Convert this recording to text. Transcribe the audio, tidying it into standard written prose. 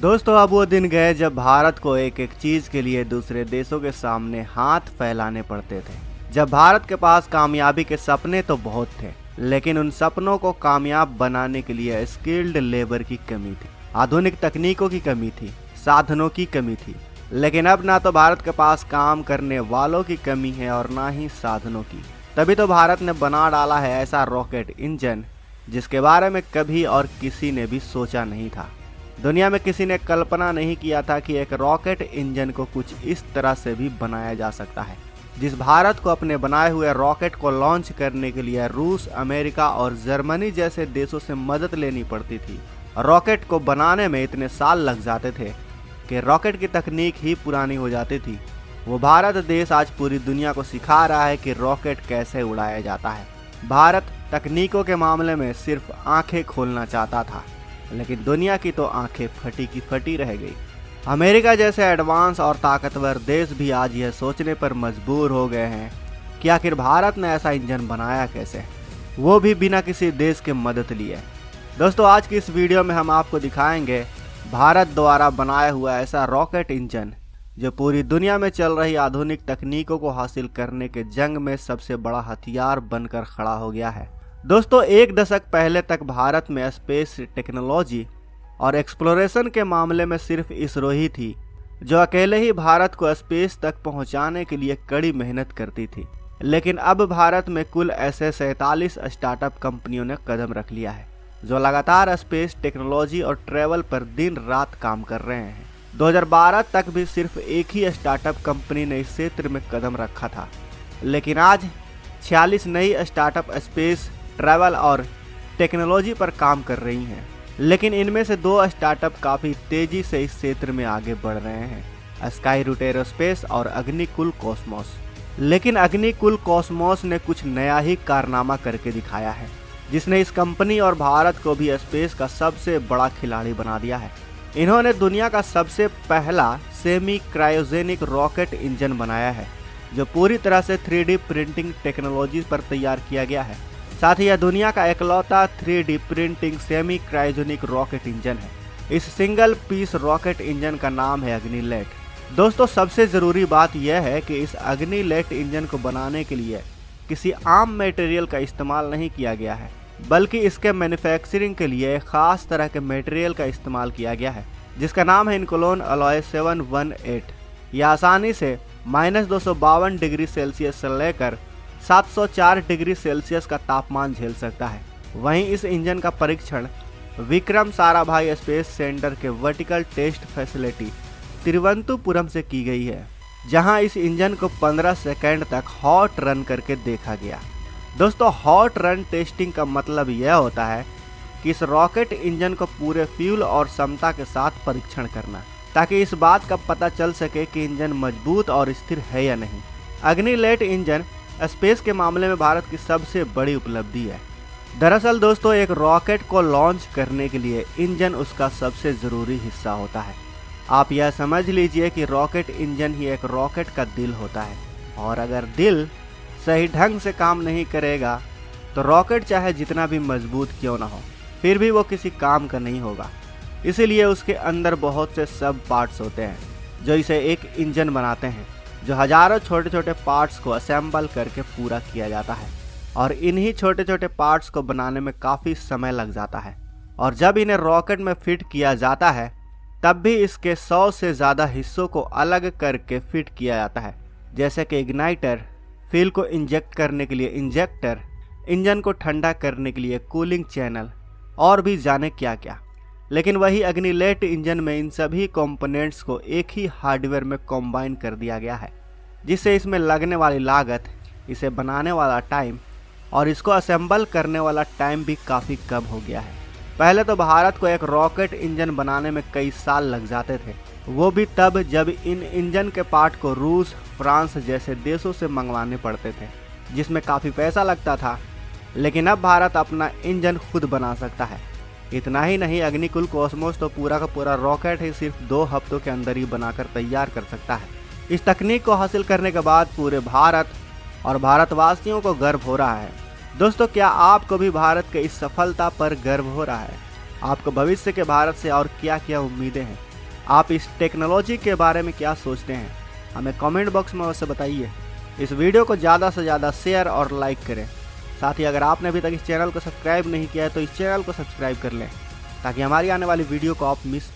दोस्तों अब वो दिन गए जब भारत को एक एक चीज के लिए दूसरे देशों के सामने हाथ फैलाने पड़ते थे। जब भारत के पास कामयाबी के सपने तो बहुत थे, लेकिन उन सपनों को कामयाब बनाने के लिए स्किल्ड लेबर की कमी थी, आधुनिक तकनीकों की कमी थी, साधनों की कमी थी। लेकिन अब ना तो भारत के पास काम करने वालों की कमी है और ना ही साधनों की। तभी तो भारत ने बना डाला है ऐसा रॉकेट इंजन जिसके बारे में कभी और किसी ने भी सोचा नहीं था। दुनिया में किसी ने कल्पना नहीं किया था कि एक रॉकेट इंजन को कुछ इस तरह से भी बनाया जा सकता है। जिस भारत को अपने बनाए हुए रॉकेट को लॉन्च करने के लिए रूस, अमेरिका और जर्मनी जैसे देशों से मदद लेनी पड़ती थी, रॉकेट को बनाने में इतने साल लग जाते थे कि रॉकेट की तकनीक ही पुरानी हो जाती थी, वो भारत देश आज पूरी दुनिया को सिखा रहा है कि रॉकेट कैसे उड़ाया जाता है। भारत तकनीकों के मामले में सिर्फ आंखें खोलना चाहता था, लेकिन दुनिया की तो आंखें फटी की फटी रह गई। अमेरिका जैसे एडवांस और ताकतवर देश भी आज यह सोचने पर मजबूर हो गए हैं कि आखिर भारत ने ऐसा इंजन बनाया कैसे, वो भी बिना किसी देश के मदद लिए। दोस्तों आज की इस वीडियो में हम आपको दिखाएंगे भारत द्वारा बनाया हुआ ऐसा रॉकेट इंजन जो पूरी दुनिया में चल रही आधुनिक तकनीकों को हासिल करने के जंग में सबसे बड़ा हथियार बनकर खड़ा हो गया है। दोस्तों एक दशक पहले तक भारत में स्पेस टेक्नोलॉजी और एक्सप्लोरेशन के मामले में सिर्फ इसरो ही थी जो अकेले ही भारत को स्पेस तक पहुंचाने के लिए कड़ी मेहनत करती थी। लेकिन अब भारत में कुल ऐसे 47 स्टार्टअप कंपनियों ने कदम रख लिया है जो लगातार स्पेस टेक्नोलॉजी और ट्रैवल पर दिन रात काम कर रहे हैं। 2012 तक भी सिर्फ एक ही स्टार्टअप कंपनी ने इस क्षेत्र में कदम रखा था, लेकिन आज 46 नई स्टार्टअप स्पेस, ट्रैवल और टेक्नोलॉजी पर काम कर रही हैं। लेकिन इनमें से 2 स्टार्टअप काफ़ी तेज़ी से इस क्षेत्र में आगे बढ़ रहे हैं, स्काईरूट एरोस्पेस और अग्निकुल कॉस्मोस। लेकिन अग्निकुल कॉस्मोस ने कुछ नया ही कारनामा करके दिखाया है जिसने इस कंपनी और भारत को भी स्पेस का सबसे बड़ा खिलाड़ी बना दिया है। इन्होंने दुनिया का सबसे पहला सेमी क्रायोजेनिक रॉकेट इंजन बनाया है जो पूरी तरह से 3D प्रिंटिंग टेक्नोलॉजी पर तैयार किया गया है। साथ ही यह दुनिया का इकलौता 3D printing semi cryogenic rocket engine है। इस सिंगल पीस रॉकेट इंजन का नाम है अग्निलेट। दोस्तों सबसे ज़रूरी बात यह है कि इस अग्निलेट इंजन को बनाने के लिए किसी आम मटेरियल का इस्तेमाल नहीं किया गया है, बल्कि इसके मैन्युफैक्चरिंग के लिए एक ख़ास तरह के मटेरियल का इस्तेमाल किया गया है जिसका नाम है इनकोलोन अलॉय 718। यह आसानी से -252 डिग्री सेल्सियस से लेकर 704 डिग्री सेल्सियस का तापमान झेल सकता है। वहीं इस इंजन का परीक्षण विक्रम साराभाई स्पेस सेंटर के वर्टिकल टेस्ट फैसिलिटी तिरुवनंतपुरम से की गई है, जहां इस इंजन को 15 सेकंड तक हॉट रन करके देखा गया। दोस्तों हॉट रन टेस्टिंग का मतलब यह होता है कि इस रॉकेट इंजन को पूरे फ्यूल और क्षमता के साथ परीक्षण करना, ताकि इस बात का पता चल सके कि इंजन मजबूत और स्थिर है या नहीं। अग्निलेट इंजन स्पेस के मामले में भारत की सबसे बड़ी उपलब्धि है। दरअसल दोस्तों एक रॉकेट को लॉन्च करने के लिए इंजन उसका सबसे ज़रूरी हिस्सा होता है। आप यह समझ लीजिए कि रॉकेट इंजन ही एक रॉकेट का दिल होता है, और अगर दिल सही ढंग से काम नहीं करेगा तो रॉकेट चाहे जितना भी मजबूत क्यों ना हो फिर भी वो किसी काम का नहीं होगा। इसीलिए उसके अंदर बहुत से सब पार्ट्स होते हैं जो इसे एक इंजन बनाते हैं, जो हजारों छोटे छोटे पार्ट्स को असेंबल करके पूरा किया जाता है। और इन्हीं छोटे छोटे पार्ट्स को बनाने में काफ़ी समय लग जाता है, और जब इन्हें रॉकेट में फिट किया जाता है तब भी इसके 100 से ज़्यादा हिस्सों को अलग करके फिट किया जाता है, जैसे कि इग्नाइटर, फ्यूल को इंजेक्ट करने के लिए इंजेक्टर, इंजन को ठंडा करने के लिए कूलिंग चैनल और भी जाने क्या क्या। लेकिन वही अग्निलेट इंजन में इन सभी कंपोनेंट्स को एक ही हार्डवेयर में कंबाइन कर दिया गया है, जिससे इसमें लगने वाली लागत, इसे बनाने वाला टाइम और इसको असेंबल करने वाला टाइम भी काफ़ी कम हो गया है। पहले तो भारत को एक रॉकेट इंजन बनाने में कई साल लग जाते थे, वो भी तब जब इन इंजन के पार्ट को रूस, फ्रांस जैसे देशों से मंगवाने पड़ते थे, जिसमें काफ़ी पैसा लगता था। लेकिन अब भारत अपना इंजन खुद बना सकता है। इतना ही नहीं, अग्निकुल कॉस्मोस तो पूरा का पूरा रॉकेट ही सिर्फ 2 हफ्तों के अंदर ही बनाकर तैयार कर सकता है। इस तकनीक को हासिल करने के बाद पूरे भारत और भारतवासियों को गर्व हो रहा है। दोस्तों क्या आपको भी भारत के इस सफलता पर गर्व हो रहा है? आपको भविष्य के भारत से और क्या क्या उम्मीदें हैं? आप इस टेक्नोलॉजी के बारे में क्या सोचते हैं, हमें कमेंट बॉक्स में अवश्य बताइए। इस वीडियो को ज़्यादा से ज़्यादा शेयर और लाइक करें। साथ ही अगर आपने अभी तक इस चैनल को सब्सक्राइब नहीं किया है तो इस चैनल को सब्सक्राइब कर लें, ताकि हमारी आने वाली वीडियो को आप मिस